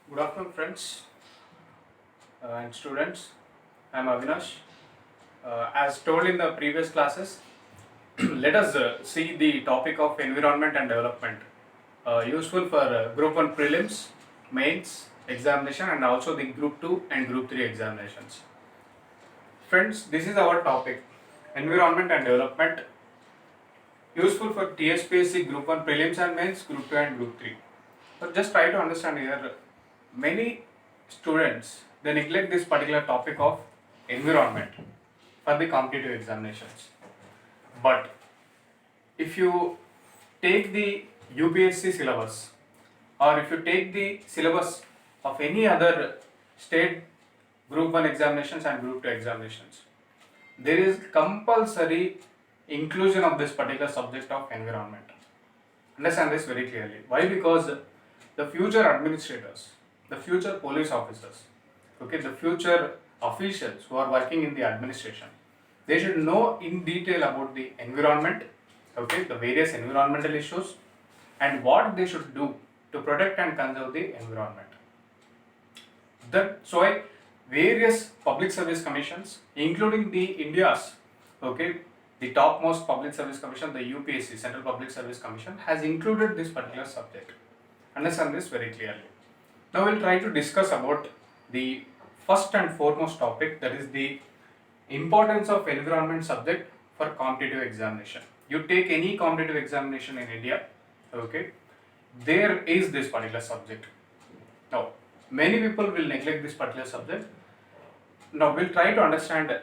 Good afternoon, friends and students. I am Avinash. As told in the previous classes, let us see the topic of environment and development, useful for Group 1 prelims, mains, examination, and also the Group 2 and Group 3 examinations. Friends, this is our topic, environment and development, useful for TSPSC Group 1 prelims and mains, Group 2 and Group 3. So just try to understand here, many students they neglect this particular topic of environment for the competitive examinations. But if you take the UPSC syllabus or if you take the syllabus of any other state group 1 examinations and group 2 examinations, there is compulsory inclusion of this particular subject of environment. Understand this very clearly. Why? Because the future administrators, the future police officers, okay, the future officials who are working in the administration, they should know in detail about the environment, okay, the various environmental issues, and what they should do to protect and conserve the environment. That's why various public service commissions, including the India's, okay, the topmost public service commission, the UPSC, Central Public Service Commission, has included this particular subject. Understand this very clearly. Now we'll try to discuss about the first and foremost topic, that is the importance of environment subject for competitive examination. You take any competitive examination in India, okay, there is this particular subject. Now, many people will neglect this particular subject. Now we'll try to understand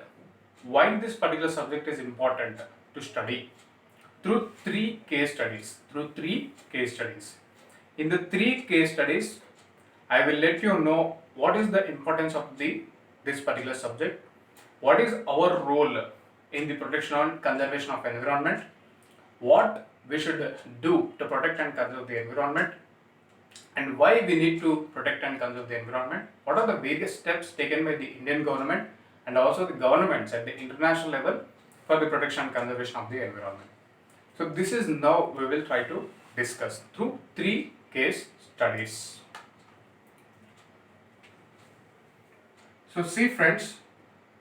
why this particular subject is important to study through three case studies. In the three case studies, I will let you know what is the importance of this particular subject, what is our role in the protection and conservation of environment, what we should do to protect and conserve the environment, and why we need to protect and conserve the environment, what are the various steps taken by the Indian government and also the governments at the international level for the protection and conservation of the environment. So this is now we will try to discuss through three case studies. So see friends,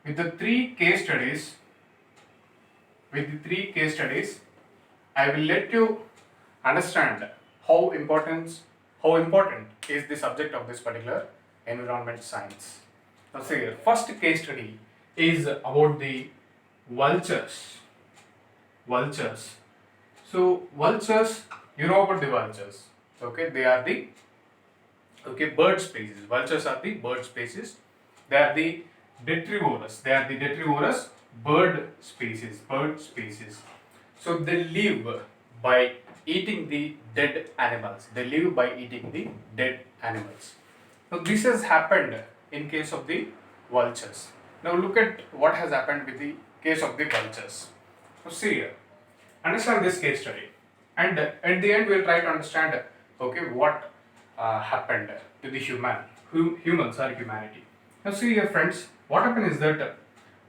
with the three case studies, I will let you understand how important is the subject of this particular environment science. Now see here, first case study is about the vultures. So vultures, you know about the vultures. Okay, they are the bird species. Vultures are the bird species. They are the detrivorous. Bird species. So they live by eating the dead animals. Now this has happened in case of the vultures. Now look at what has happened with the case of the vultures. So see here, understand this case study, and at the end we'll try to understand what happened to the humans or humanity. Now see here friends, what happened is that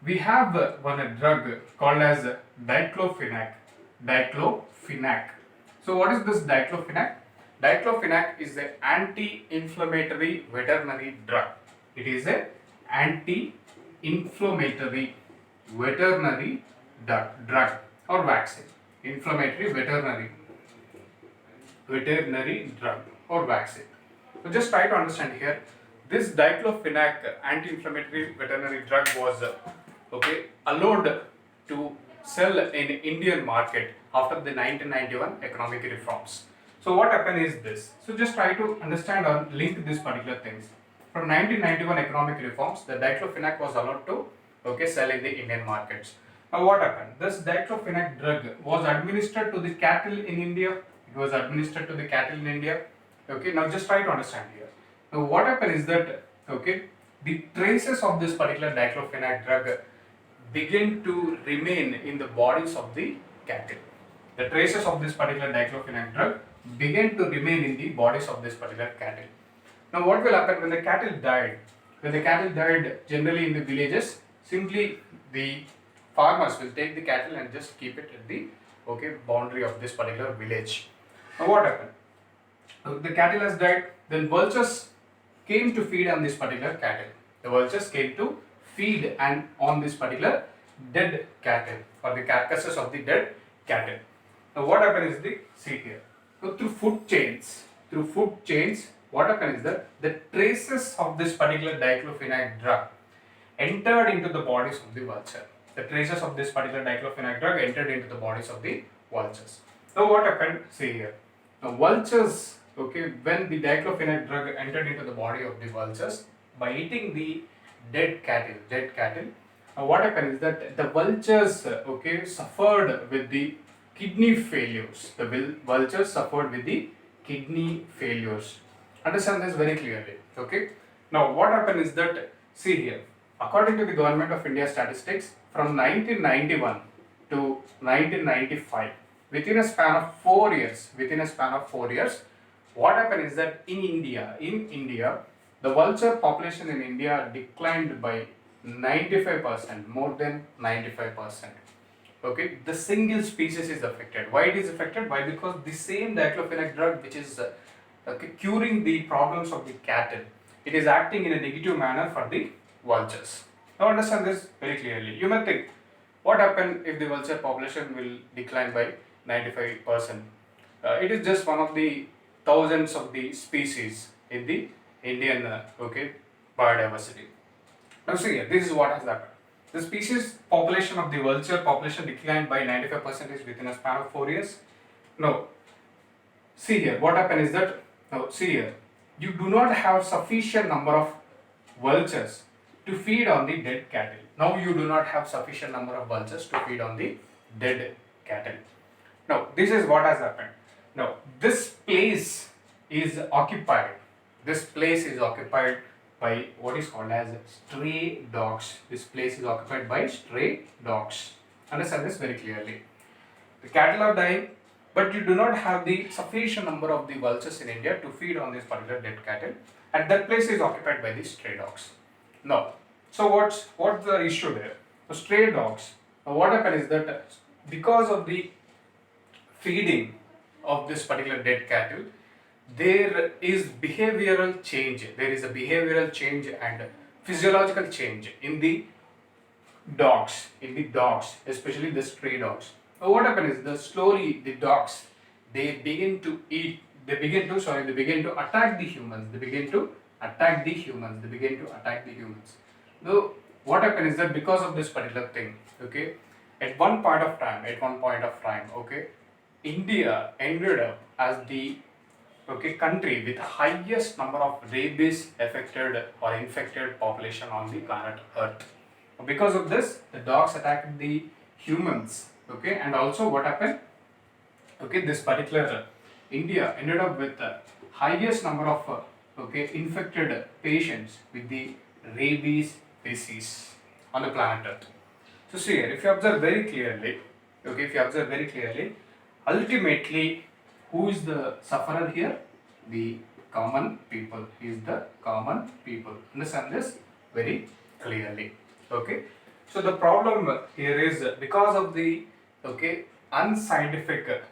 we have one drug called as diclofenac. So what is this diclofenac? Diclofenac is an anti-inflammatory veterinary drug. It is a anti-inflammatory veterinary drug or vaccine. Inflammatory veterinary drug or vaccine. So just try to understand here. This diclofenac anti-inflammatory veterinary drug was allowed to sell in Indian market after the 1991 economic reforms. So what happened is this. So just try to understand or link these particular things. From 1991 economic reforms, the diclofenac was allowed to sell in the Indian markets. Now what happened? This diclofenac drug was administered to the cattle in India. Okay, now just try to understand here. Now what happened is that the traces of this particular diclofenac drug begin to remain in the bodies of the cattle. The traces of this particular diclofenac drug began to remain in the bodies of this particular cattle. Now what will happen when the cattle died? Generally in the villages, simply the farmers will take the cattle and just keep it at the boundary of this particular village. Now what happened? The cattle has died, then vultures came to feed on this particular cattle. The vultures came to feed and on this particular dead cattle or the carcasses of the dead cattle. Now what happened is see here. So through food chains, what happened is that the traces of this particular diclofenac drug entered into the bodies of the vulture. The traces of this particular diclofenac drug entered into the bodies of the vultures. Now what happened? See here. Now vultures, okay, when the diclofenac drug entered into the body of the vultures by eating the dead cattle, what happened is that the vultures, okay, suffered with the kidney failures. The vultures suffered with the kidney failures. Understand this very clearly, okay? Now what happened is that, see here, according to the Government of India statistics, from 1991 to 1995, within a span of 4 years, what happened is that in India, the vulture population in India declined by 95%, more than 95%. Okay, the single species is affected. Why it is affected? Why? Because the same diclofenac drug which is curing the problems of the cattle, it is acting in a negative manner for the vultures. Now understand this very clearly. You may think, what happened if the vulture population will decline by 95%? It is just one of the thousands of the species in the Indian biodiversity. Now see here, this is what has happened. The species population of the vulture population declined by 95% within a span of 4 years. Now, see here, what happened is that, now see here, you do not have sufficient number of vultures to feed on the dead cattle. Now you do not have sufficient number of vultures to feed on the dead cattle. Now, this is what has happened. Now, this place is occupied. By what is called as stray dogs. This place is occupied by stray dogs. Understand this very clearly. The cattle are dying, but you do not have the sufficient number of the vultures in India to feed on this particular dead cattle, and that place is occupied by the stray dogs. Now, so what's the issue there? So stray dogs. Now what happened is that because of the feeding of this particular dead cattle, there is behavioral change. There is a behavioral change and physiological change in the dogs, especially the stray dogs. So what happens is that slowly the dogs, they begin to attack the humans. Now what happens is that because of this particular thing, okay, at one point of time, okay, India ended up as the country with highest number of rabies affected or infected population on the planet Earth. Because of this, the dogs attacked the humans. Okay, and also what happened? Okay, this particular India ended up with the highest number of infected patients with the rabies disease on the planet Earth. So see here, if you observe very clearly, ultimately, who is the sufferer here? The common people. He is the common people. Understand this very clearly. Okay. So the problem here is because of the unscientific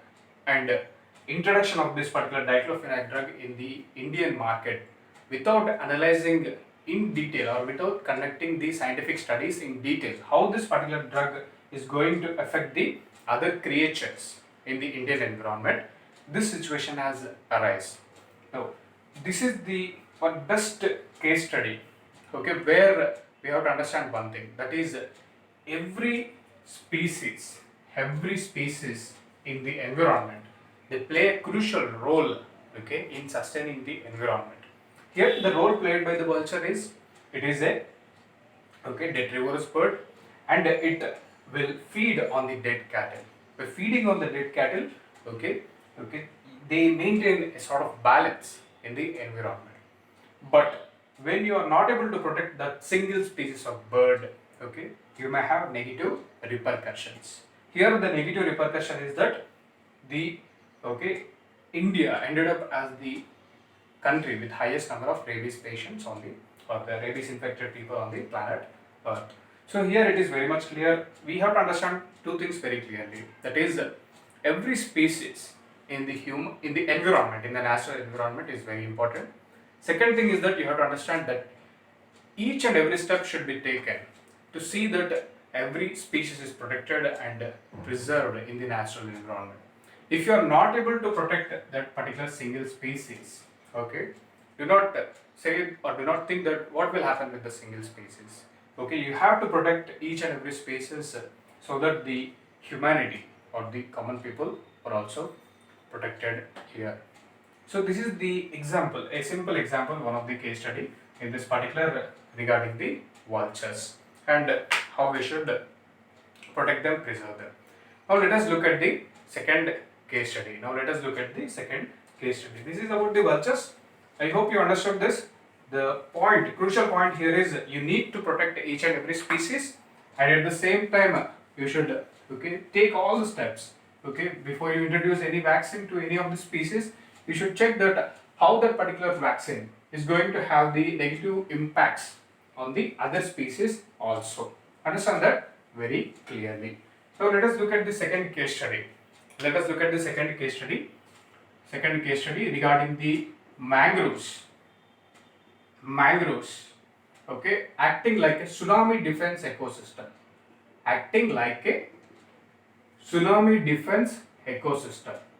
and introduction of this particular diclofenac drug in the Indian market without analyzing in detail or without conducting the scientific studies in detail how this particular drug is going to affect the other creatures in the Indian environment, this situation has arisen. Now, this is the one best case study, where we have to understand one thing, that is every species in the environment, they play a crucial role, in sustaining the environment. Here, the role played by the vulture is, it is a detrivorous bird, and it will feed on the dead cattle. By feeding on the dead cattle, they maintain a sort of balance in the environment. But when you are not able to protect that single species of bird, you may have negative repercussions. Here the negative repercussion is that the India ended up as the country with highest number of rabies patients on the rabies infected people on the planet Earth. So here it is very much clear. We have to understand two things very clearly. That is, every species in the environment, in the natural environment, is very important. Second thing is that you have to understand that each and every step should be taken to see that every species is protected and preserved in the natural environment. If you are not able to protect that particular single species, okay, do not say or do not think that what will happen with the single species. Okay, you have to protect each and every species so that the humanity or the common people are also protected here. So this is the example, a simple example, one of the case study in this particular regarding the vultures and how we should protect them, preserve them. Now let us look at the second case study. This is about the vultures. I hope you understood this. The crucial point here is you need to protect each and every species, and at the same time you should take all the steps. Before you introduce any vaccine to any of the species, you should check that how that particular vaccine is going to have the negative impacts on the other species also. Understand that very clearly. So let us look at the second case study. Second case study regarding the mangroves. Acting like a tsunami defense ecosystem.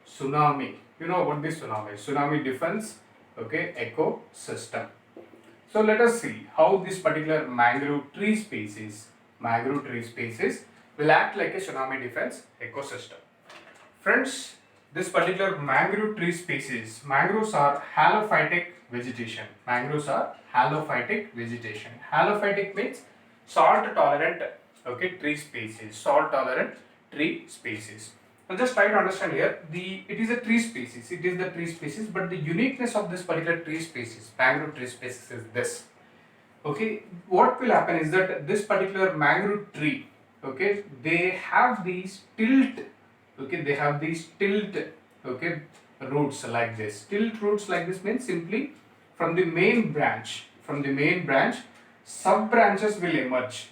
Tsunami. You know what this tsunami defense ecosystem. So let us see how this particular mangrove tree species will act like a tsunami defense ecosystem. Friends, this particular mangrove tree species, mangroves are halophytic vegetation. Halophytic means salt tolerant tree species. Now just try to understand here, it is the tree species, but the uniqueness of this particular tree species, mangrove tree species, is this. What will happen is that this particular mangrove tree, they have these tilt roots like this. Tilt roots like this means simply from the main branch, sub branches will emerge,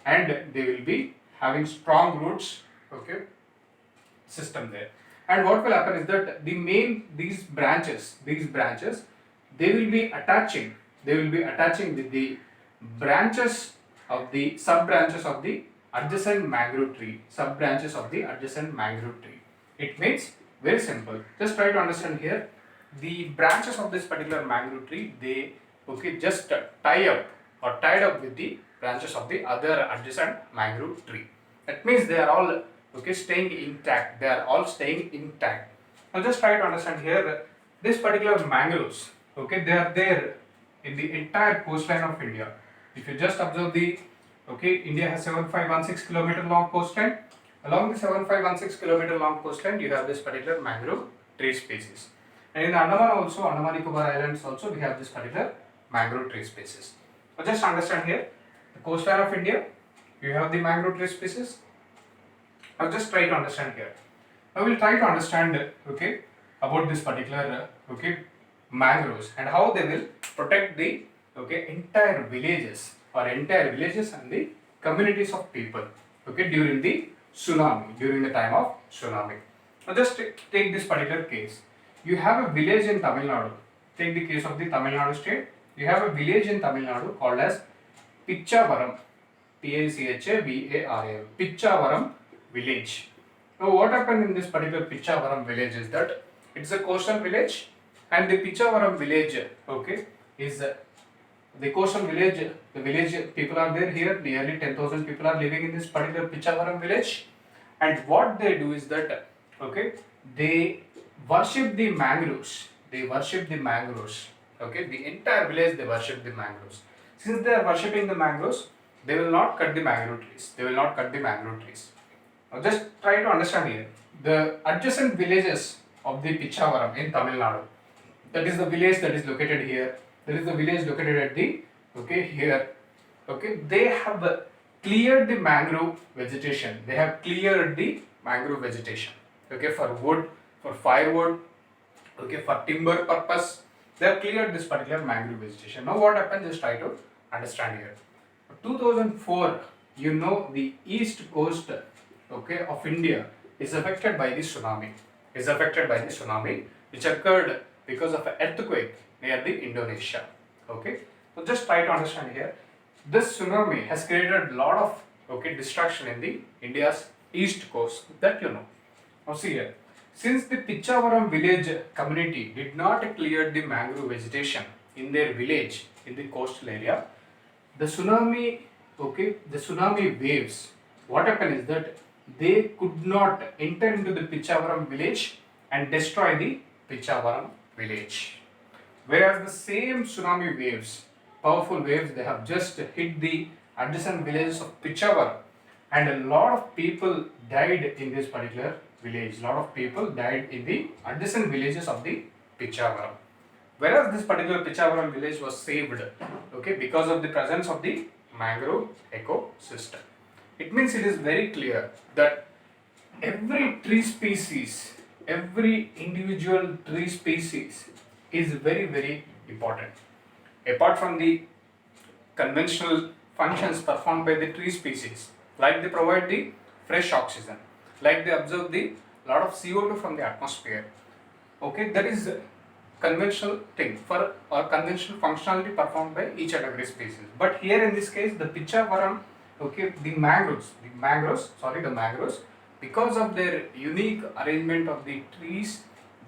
and they will be having strong roots system there. And what will happen is that these branches they will be attaching with the branches of the sub branches of the adjacent mangrove tree. It means very simple. Just try to understand here. The branches of this particular mangrove tree, they just tied up with the branches of the other adjacent mangrove tree. That means they are all staying intact. Now just try to understand here. This particular mangroves, they are there in the entire coastline of India. If you just observe India has 7516 kilometer long coastline. Along the 7516 kilometer long coastline, you have this particular mangrove tree species. And in Andaman Nicobar Islands also, we have this particular mangrove tree species. Now just understand here, the coastline of India, you have the mangrove tree species. Now just try to understand here. I will try to understand about this particular mangroves and how they will protect the entire villages and the communities of people during the time of tsunami. Now just take this particular case. You have a village in Tamil Nadu. Take the case of the Tamil Nadu state. You have a village in Tamil Nadu called as Pichavaram. Pichavaram village. Now what happened in this particular Pichavaram village is that it's a coastal village, and the Pichavaram village is the coastal village. The village people are there here. Nearly 10,000 people are living in this particular Pichavaram village, and what they do is that they worship the mangroves. The entire village, they worship the mangroves. Since they are worshipping the mangroves, they will not cut the mangrove trees. Now just try to understand here. The adjacent villages of the Pichavaram in Tamil Nadu, that is the village that is located here. There is the village located at the here. They have cleared the mangrove vegetation. For wood, for firewood, for timber purpose. They have cleared this particular mangrove vegetation. Now what happened? Just try to understand here. 2004, the east coast of India is affected by the tsunami. Which occurred because of an earthquake near the Indonesia. Okay, so just try to understand here. This tsunami has created a lot of destruction in the India's east coast, that you know. Now see here, since the Pichavaram village community did not clear the mangrove vegetation in their village in the coastal area, the tsunami waves, what happened is that they could not enter into the Pichavaram village and destroy the Pichavaram village. Whereas the same tsunami waves, powerful waves, they have just hit the adjacent villages of Pichavaram, and a lot of people died in this particular village. A lot of people died in the adjacent villages of the Pichavaram. Whereas this particular Pichavaram village was saved, because of the presence of the mangrove ecosystem. It means it is very clear that every tree species, every individual tree species is very, very important. Apart from the conventional functions performed by the tree species, like they provide the fresh oxygen, like they absorb the lot of CO2 from the atmosphere. That is conventional thing for or conventional functionality performed by each and every species. But here in this case, the Pichavaram, the mangroves, because of their unique arrangement of the trees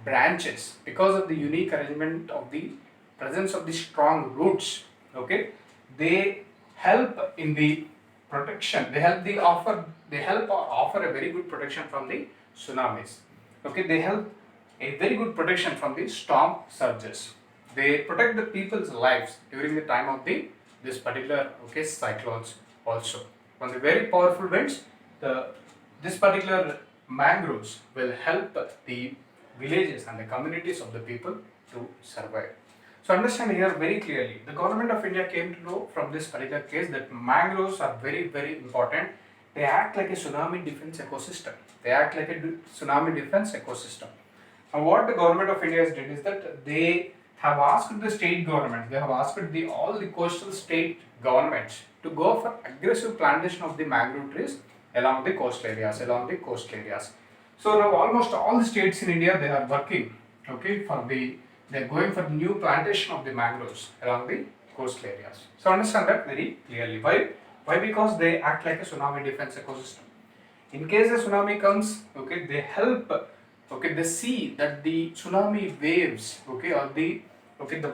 branches, because of the unique arrangement of the presence of the strong roots, they help in the protection. They help or offer a very good protection from the tsunamis. They help a very good protection from the storm surges. They protect the people's lives during the time of this particular cyclones also. From the very powerful winds, this particular mangroves will help the villages and the communities of the people to survive. So understand here very clearly, the government of India came to know from this particular case that mangroves are very, very important. They act like a tsunami defense ecosystem. And what the government of India has did is that they have asked the state government, they have asked all the coastal state governments to go for aggressive plantation of the mangrove trees along the coast areas. So now almost all the states in India, they are working, they are going for new plantation of the mangroves along the coastal areas. So understand that very clearly. Why? Because they act like a tsunami defense ecosystem. In case a tsunami comes, they help, they see that the tsunami waves, or the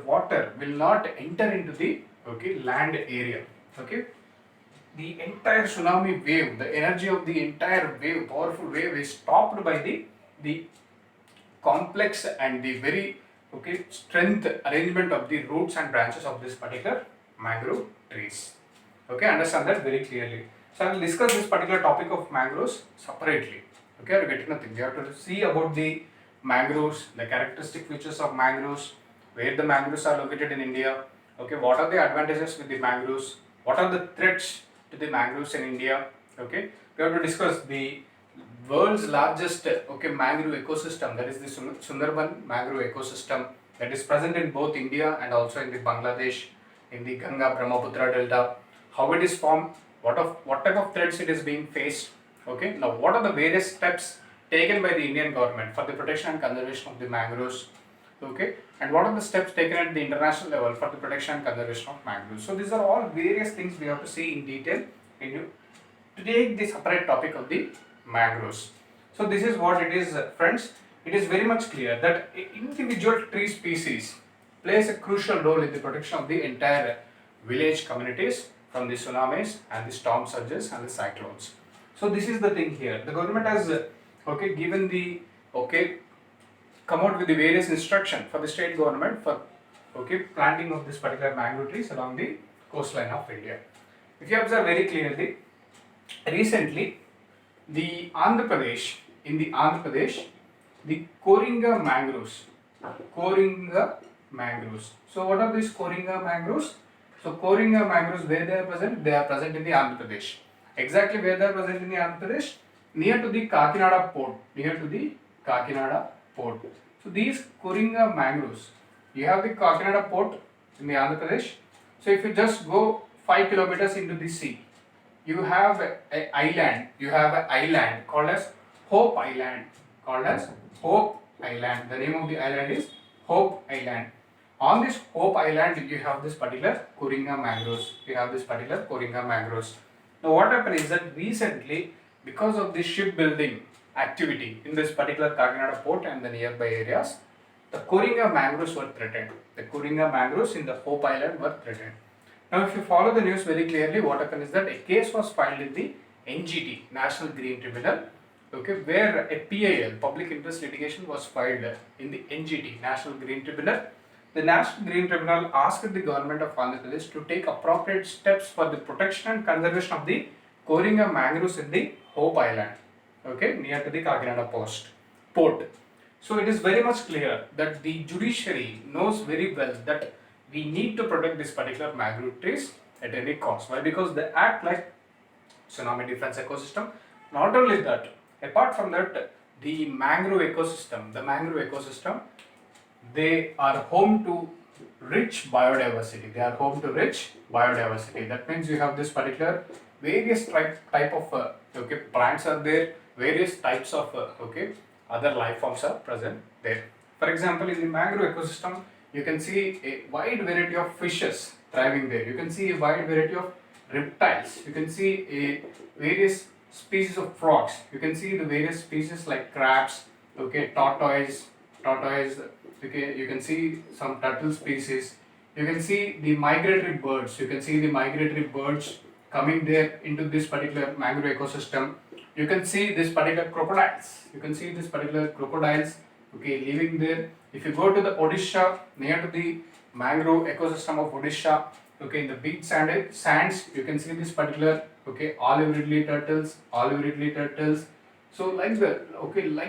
water will not enter into the land area. The entire tsunami wave, the energy of the entire wave, powerful wave, is stopped by the complex and the very strength arrangement of the roots and branches of this particular mangrove trees. Understand that very clearly. So I will discuss this particular topic of mangroves separately. I will get into nothing. We have to see about the mangroves, the characteristic features of mangroves, where the mangroves are located in India. What are the advantages with the mangroves? What are the threats to the mangroves in India? We have to discuss the world's largest mangrove ecosystem, that is the Sundarban mangrove ecosystem, that is present in both India and also in the Bangladesh, in the Ganga Brahmaputra delta. How it is formed, what type of threats it is being faced. Now what are the various steps taken by the Indian government for the protection and conservation of the mangroves, and what are the steps taken at the international level for the protection and conservation of mangroves. So these are all various things we have to see in detail to take the separate topic of the mangroves. So this is what it is, friends. It is very much clear that individual tree species plays a crucial role in the protection of the entire village communities from the tsunamis and the storm surges and the cyclones. So this is the thing here. The government has given the come out with the various instruction for the state government for planting of this particular mangrove trees along the coastline of India. If you observe very clearly, recently in the Andhra Pradesh, the Koringa mangroves. So what are these Koringa mangroves? So Koringa mangroves, where they are present? They are present in the Andhra Pradesh. Exactly where they are present in the Andhra Pradesh? Near to the Kakinada port. So these Koringa mangroves, you have the Kakinada port in the Andhra Pradesh. So if you just go 5 kilometers into the sea, you have an island called as Hope Island. The name of the island is Hope Island. On this Hope Island, you have this particular Kooringa mangroves. You have this particular Kooringa mangroves. Now, what happened is that recently, because of the shipbuilding activity in this particular Kakinada port and the nearby areas, the Kooringa mangroves were threatened. The Kooringa mangroves in the Hope Island were threatened. Now, if you follow the news very clearly, what happened is that a case was filed in the NGT, National Green Tribunal, okay, where a PIL, public interest litigation, was filed in the NGT, National Green Tribunal. The National Green Tribunal asked the government of Andhra Pradesh to take appropriate steps for the protection and conservation of the Kooringa mangroves in the Hope Island, okay, near to the Kakinada port. So it is very much clear that the judiciary knows very well that we need to protect this particular mangrove trees at any cost. Why? Because they act like tsunami defense ecosystem. Not only that, apart from that, the mangrove ecosystem, they are home to rich biodiversity. That means you have this particular various type of plants are there, various types of other life forms are present there. For example, in the mangrove ecosystem, you can see a wide variety of fishes thriving there. You can see a wide variety of reptiles. You can see a various species of frogs. You can see the various species like crabs, tortoise. Okay, you can see some turtle species. You can see the migratory birds. Coming there into this particular mangrove ecosystem. You can see this particular crocodiles. Living there. If you go to the Odisha, near to the mangrove ecosystem of Odisha, in the beach sands, you can see this particular olive ridley turtles. So like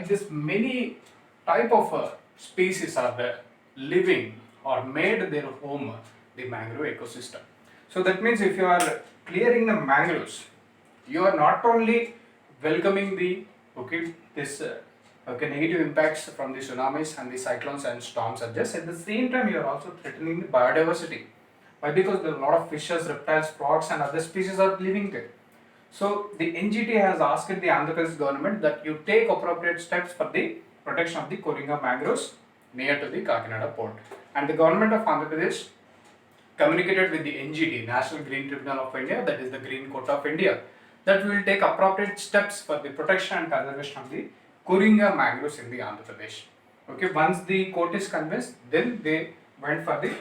this many type of species are there living or made their home the mangrove ecosystem. So that means if you are clearing the mangroves, you are not only welcoming the negative impacts from the tsunamis and the cyclones and storm surges. At the same time, you are also threatening the biodiversity. Why? Because there are a lot of fishes, reptiles, frogs and other species are living there. So the NGT has asked the Andhra Pradesh government that you take appropriate steps for the protection of the Kooringa mangroves near to the Kakinada port. And the government of Andhra Pradesh communicated with the NGT, National Green Tribunal of India, that is the Green Court of India, that we will take appropriate steps for the protection and conservation of the Kooringa mangroves in the Andhra Pradesh. Okay, once the court is convinced, then they went for the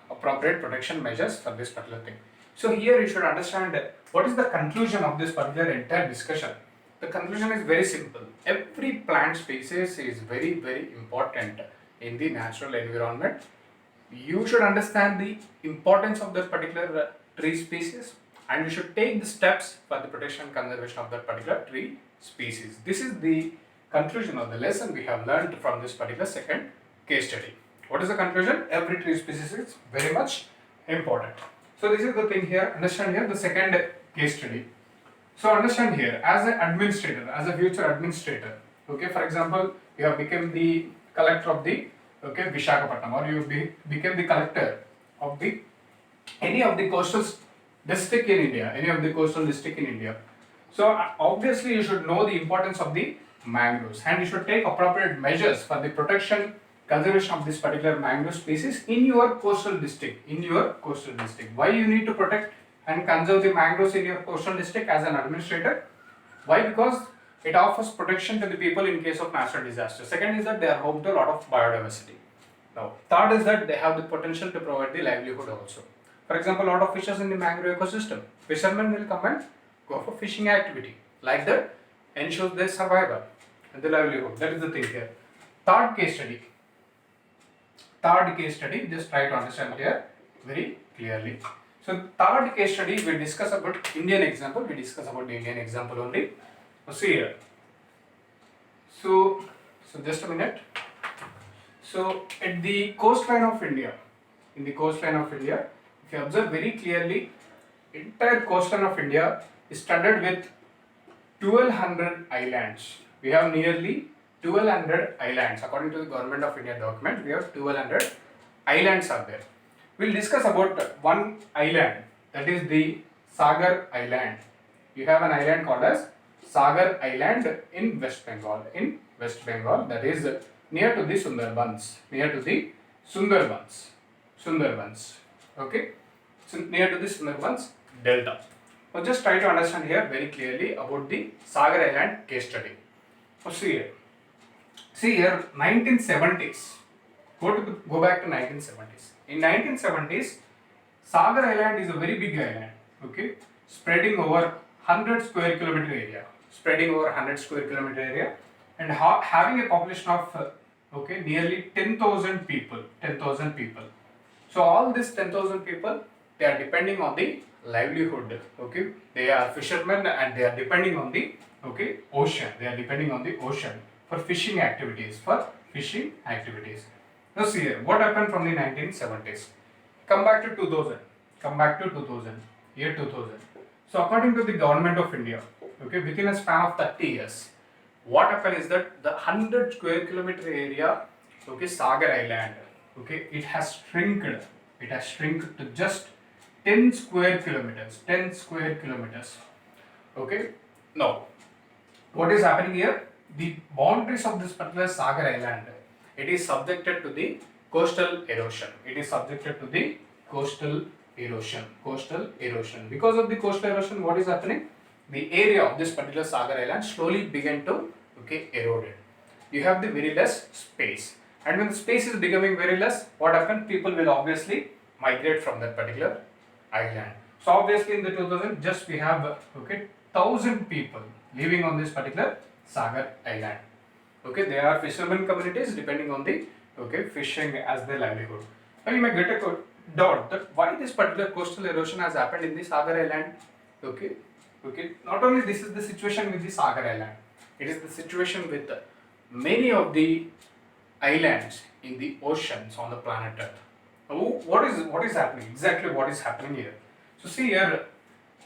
appropriate protection measures for this particular thing. So here you should understand what is the conclusion of this particular entire discussion. The conclusion is very simple. Every plant species is very, very important in the natural environment. You should understand the importance of that particular tree species, and you should take the steps for the protection and conservation of that particular tree species. This is the conclusion of the lesson we have learned from this particular second case study. What is the conclusion? Every tree species is very much important. So this is the thing here. Understand here the second case study. So understand here, as an administrator, as a future administrator, for example, you have become the collector of the Visakhapatnam, or you became the collector of the any of the coastal district in India, So obviously you should know the importance of the mangroves, and you should take appropriate measures for the protection, conservation of this particular mangrove species in your coastal district. Why you need to protect and conserve the mangroves in your coastal district as an administrator? Why? Because it offers protection to the people in case of natural disaster. Second is that they are home to a lot of biodiversity. Now, third is that they have the potential to provide the livelihood also. For example, a lot of fishes in the mangrove ecosystem. Fishermen will come and go for fishing activity. Like that, ensures their survival and the livelihood. That is the thing here. Third case study, just try to understand here very clearly. So third case study, we discuss about Indian example. Only. So see here. So just a minute. So at the coastline of India, if you observe very clearly, entire coastline of India is studded with 1200 islands. We have nearly 1200 islands. According to the Government of India document, we have 1200 islands are there. We'll discuss about one island, that is the Sagar Island. You have an island called as Sagar Island in West Bengal. That is near to the Sundarbans, near to the Sundarbans. Sundarbans. Okay. So near to the Sundarbans Delta. Now just try to understand here very clearly about the Sagar Island case study. Now see here. See here, 1970s. Go back to 1970s. In 1970s, Sagar Island is a very big island. Okay, spreading over 100 square kilometer area. Spreading over 100 square kilometer area, and having a population of okay nearly 10,000 people. 10,000 people. So all these 10,000 people, they are depending on the livelihood. Okay, they are fishermen and they are depending on the okay ocean. They are depending on the ocean for fishing activities. For fishing activities. Now see here, what happened from the 1970s? Come back to 2000. Come back to 2000. Year 2000. So according to the government of India, okay, within a span of 30 years, what happened is that the 100 square kilometer area, okay, Sagar Island, okay, it has shrunk. It has shrunk to just 10 square kilometers. 10 square kilometers. Okay. Now, what is happening here? The boundaries of this particular Sagar Island, it is subjected to the coastal erosion. It is subjected to the coastal erosion. Coastal erosion. Because of the coastal erosion, what is happening? The area of this particular Sagar Island slowly began to okay eroded. You have the very less space, and when the space is becoming very less, what happens? People will obviously migrate from that particular island. So obviously in the 2000, just we have okay 1,000 people living on this particular Sagar Island. Okay, they are fishermen communities depending on the okay fishing as their livelihood. Now you may get a doubt that why this particular coastal erosion has happened in the Sagar Island. Okay, okay. Not only this is the situation with the Sagar Island, it is the situation with many of the islands in the oceans on the planet Earth. What is happening? Exactly what is happening here? So see here,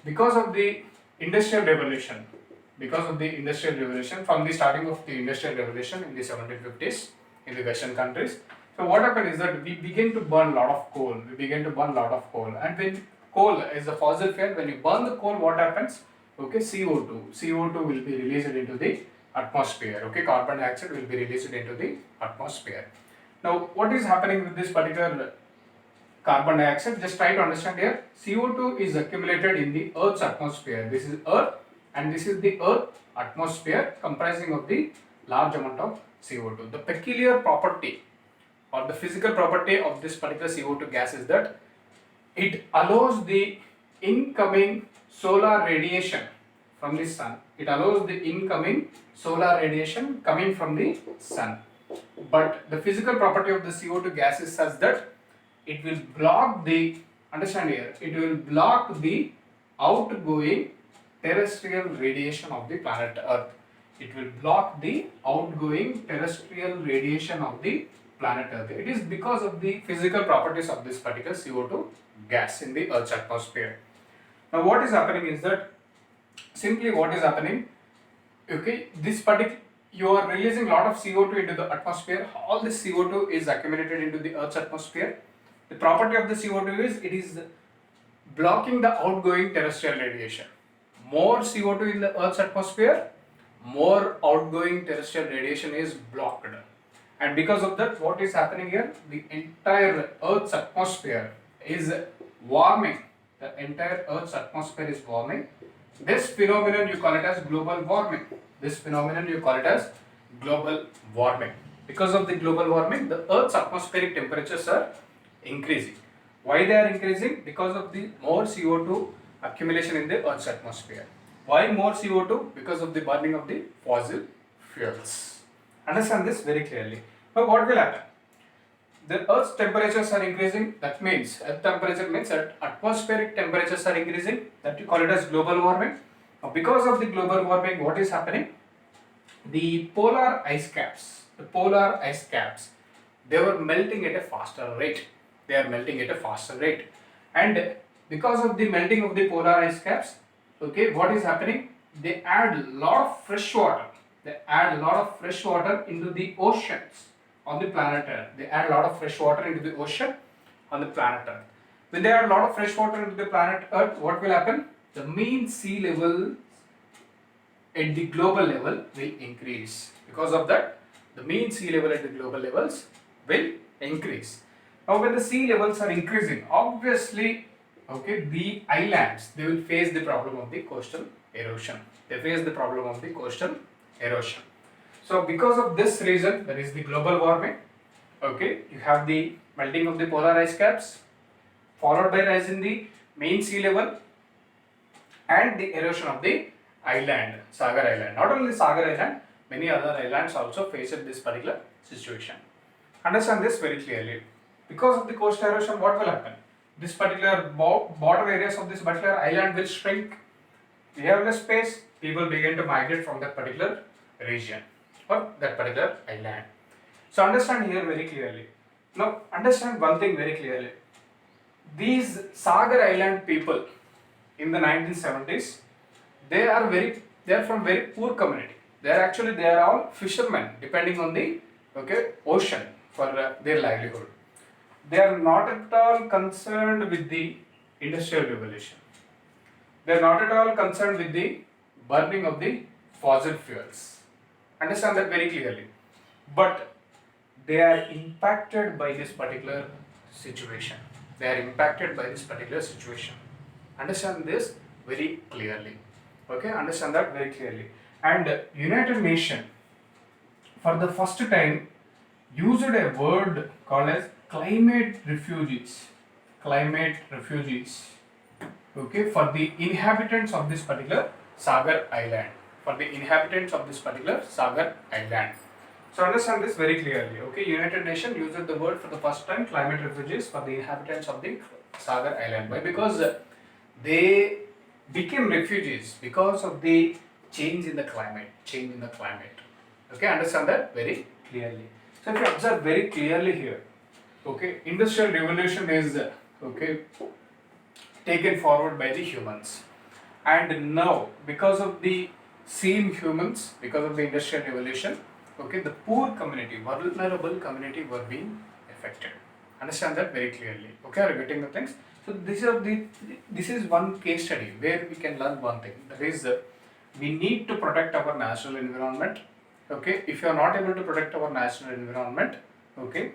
because of the industrial revolution, from the starting of the industrial revolution in the 1750s in the Western countries. So what happened is that we began to burn a lot of coal. And when coal is a fossil fuel, when you burn the coal, what happens? Okay, CO2 will be released into the atmosphere. Okay, carbon dioxide will be released into the atmosphere. Now, what is happening with this particular carbon dioxide? Just try to understand here. CO2 is accumulated in the Earth's atmosphere. This is Earth, and this is the Earth atmosphere comprising of the large amount of CO2. The peculiar property or the physical property of this particular CO2 gas is that it allows the incoming solar radiation from the sun. It allows the incoming solar radiation coming from the sun. But the physical property of the CO2 gas is such that it will block the, understand here, it will block the outgoing terrestrial radiation of the planet Earth. It will block the outgoing terrestrial radiation of the planet Earth. It is because of the physical properties of this particular CO2 gas in the Earth's atmosphere. Now what is happening is that, simply what is happening, okay, this particular, you are releasing a lot of CO2 into the atmosphere. All this CO2 is accumulated into the Earth's atmosphere. The property of the CO2 is it is blocking the outgoing terrestrial radiation. More CO2 in the Earth's atmosphere, more outgoing terrestrial radiation is blocked. And because of that, what is happening here? The entire Earth's atmosphere is warming. The entire Earth's atmosphere is warming. This phenomenon you call it as global warming. Because of the global warming, the Earth's atmospheric temperatures are increasing. Why they are increasing? Because of the more CO2 accumulation in the Earth's atmosphere. Why more CO2? Because of the burning of the fossil fuels. Understand this very clearly. Now what will happen? The Earth's temperatures are increasing. That means Earth temperature means that atmospheric temperatures are increasing. That you call it as global warming. Now because of the global warming, what is happening? The polar ice caps, they were melting at a faster rate. And because of the melting of the polar ice caps, okay, what is happening? They add a lot of fresh water. Into the oceans on the planet Earth. When they add a lot of fresh water into the planet Earth, what will happen? The mean sea level at the global level will increase. Because of that, the mean sea level at the global levels will increase. Now when the sea levels are increasing, obviously, okay, the islands, they will face the problem of the coastal erosion. They face the problem of the coastal erosion. So because of this reason, there is the global warming. Okay, you have the melting of the polar ice caps, followed by rise in the main sea level and the erosion of the island, Sagar Island. Not only Sagar Island, many other islands also face this particular situation. Understand this very clearly. Because of the coastal erosion, what will happen? This particular border areas of this particular island will shrink. We have less space, people begin to migrate from that particular region or that particular island. So understand here very clearly. Now understand one thing very clearly. These Sagar Island people in the 1970s, they are from very poor community. They are all fishermen depending on the ocean for their livelihood. They are not at all concerned with the industrial revolution. They are not at all concerned with the burning of the fossil fuels. Understand that very clearly. But they are impacted by this particular situation. They are impacted by this particular situation. Understand this very clearly. Okay, understand that very clearly. And United Nations, for the first time, used a word called as climate refugees. Climate refugees. Okay, for the inhabitants of this particular Sagar Island. For the inhabitants of this particular Sagar Island. So understand this very clearly. Okay, United Nations used the word for the first time, climate refugees, for the inhabitants of the Sagar Island. Why? Because they became refugees because of the change in the climate. Change in the climate. Okay, understand that very clearly. So if you observe very clearly here, okay, industrial revolution is taken forward by the humans, and now because of the same humans, because of the industrial revolution, okay, the poor community, vulnerable community were being affected. Understand that very clearly. Okay, are you getting the things? So this is one case study where we can learn one thing. That is, we need to protect our natural environment. Okay, if you are not able to protect our natural environment, okay,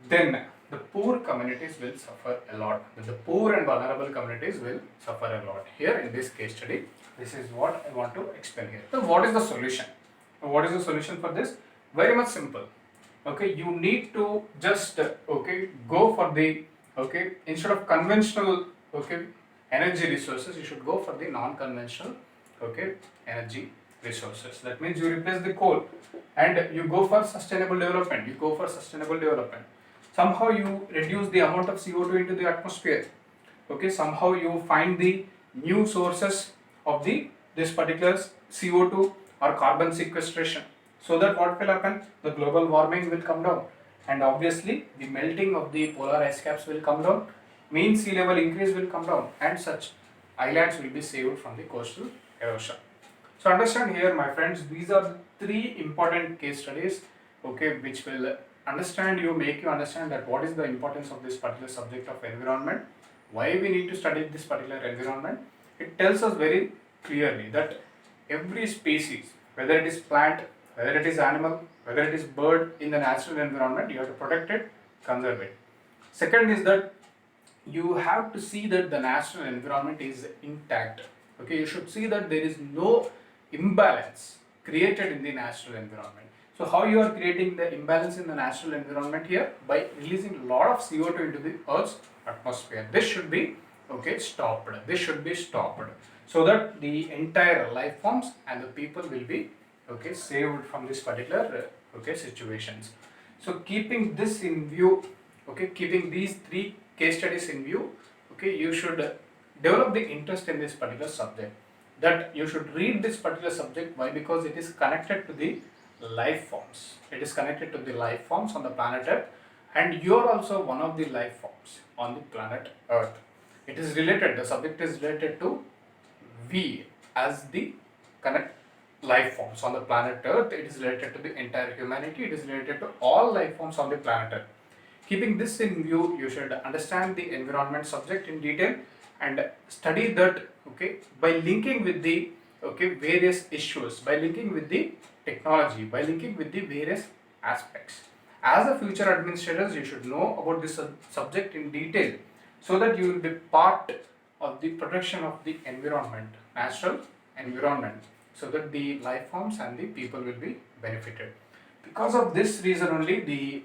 then the poor communities will suffer a lot. The poor and vulnerable communities will suffer a lot. Here in this case study, this is what I want to explain here. So what is the solution? What is the solution for this? Very much simple. Okay, you need to just go for the instead of conventional energy resources, you should go for the non-conventional energy resources. That means you replace the coal and you go for sustainable development. You go for sustainable development. Somehow you reduce the amount of CO2 into the atmosphere. Okay, somehow you find the new sources of this particular CO2 or carbon sequestration. So that what will happen? The global warming will come down, and obviously the melting of the polar ice caps will come down, mean sea level increase will come down, and such islands will be saved from the coastal erosion. So understand here, my friends, these are the three important case studies, which will make you understand that what is the importance of this particular subject of environment, why we need to study this particular environment. It tells us very clearly that every species, whether it is plant, whether it is animal, whether it is bird in the natural environment, you have to protect it, conserve it. Second is that you have to see that the natural environment is intact. Okay, you should see that there is no imbalance created in the natural environment. So how you are creating the imbalance in the natural environment here? By releasing a lot of CO2 into the Earth's atmosphere. This should be stopped. This should be stopped, so that the entire life forms and the people will be saved from this particular situations. So keeping this in view, keeping these three case studies in view, you should develop the interest in this particular subject. That you should read this particular subject. Why? Because it is connected to the life forms. It is connected to the life forms on the planet Earth, and you are also one of the life forms on the planet Earth. It is related, the subject is related to we as the connect life forms on the planet Earth. It is related to the entire humanity. It is related to all life forms on the planet Earth. Keeping this in view, you should understand the environment subject in detail and study that by linking with the various issues, by linking with the technology, by linking with the various aspects. as a future administrators, you should know about this subject in detail, so that you will be part of the protection of the environment, natural environment, so that the life forms and the people will be benefited. Because of this reason only, the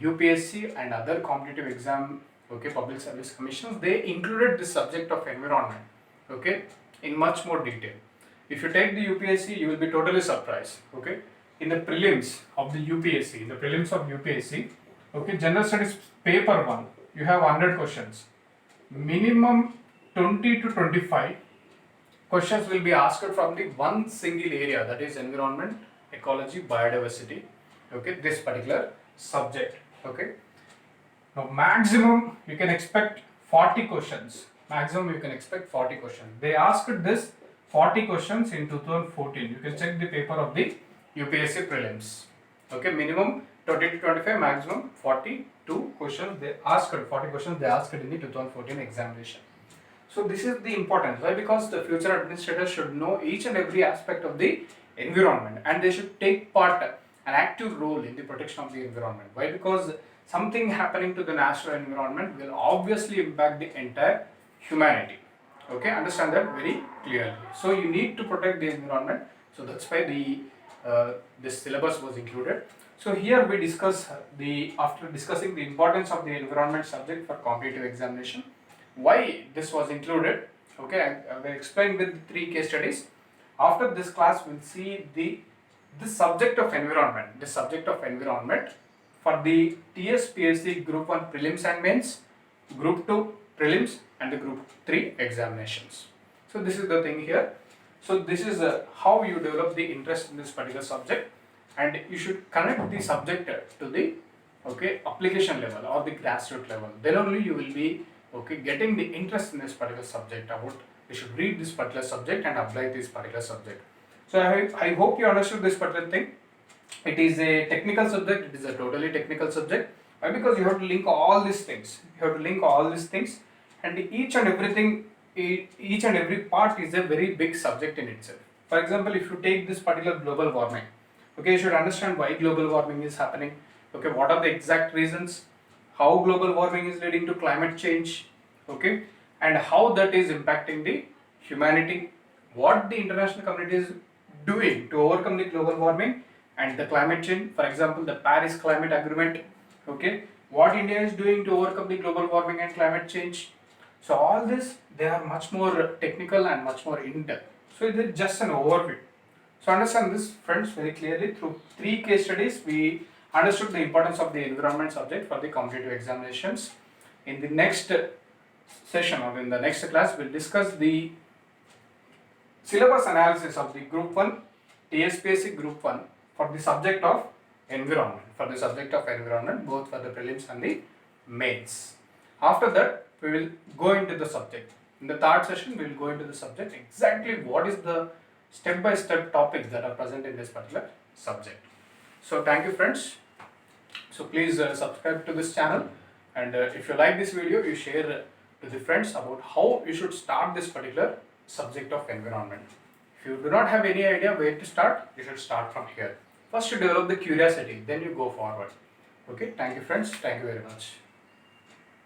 UPSC and other competitive exam, okay, public service commissions, they included this subject of environment, okay, in much more detail. If you take the UPSC, you will be totally surprised, okay. In the prelims of the UPSC, okay, general studies paper 1, you have 100 questions. Minimum 20 to 25 questions will be asked from the one single area, that is environment, ecology, biodiversity, okay, this particular subject, okay. Now maximum you can expect 40 questions. They asked this 40 questions in 2014. You can check the paper of the UPSC prelims. Okay, minimum 20 to 25, maximum 42 questions. They asked 40 questions. They asked in the 2014 examination. So this is the importance. Why? Because the future administrators should know each and every aspect of the environment, and they should take part, an active role in the protection of the environment. Why? Because something happening to the natural environment will obviously impact the entire humanity. Okay, understand that very clearly. So you need to protect the environment. So that's why this syllabus was included. So here we discuss after discussing the importance of the environment subject for competitive examination, why this was included. Okay, I will explain with 3 case studies. After this class, we'll see this subject of environment for the TSPSC Group 1 prelims and mains, Group 2 prelims, and the Group 3 examinations. So this is the thing here. So this is how you develop the interest in this particular subject, and you should connect the subject to the application level or the grassroots level. Then only you will be getting the interest in this particular subject. You should read this particular subject and apply this particular subject. So I hope you understood this particular thing. It is a technical subject. It is a totally technical subject. Why? Because you have to link all these things. And each and every part is a very big subject in itself. For example, if you take this particular global warming, okay, you should understand why global warming is happening. Okay, what are the exact reasons? How global warming is leading to climate change, okay, and how that is impacting the humanity, what the international community is doing to overcome the global warming and the climate change. For example, the Paris Climate Agreement, okay, what India is doing to overcome the global warming and climate change. So all this, they are much more technical and much more in-depth. So it is just an overview. So understand this, friends, very clearly. Through 3 case studies, we understood the importance of the environment subject for the competitive examinations. In the next session or in the next class, we'll discuss the syllabus analysis of the Group 1, TSPSC Group 1 for the subject of environment, both for the prelims and the mains. After that, we will go into the subject. In the 3rd session, we will go into the subject, exactly what is the step-by-step topics that are present in this particular subject. So thank you, friends. So please subscribe to this channel, and if you like this video, you share to the friends about how you should start this particular subject of environment. If you do not have any idea where to start, you should start from here. First you develop the curiosity, then you go forward. Okay, thank you, friends. Thank you very much.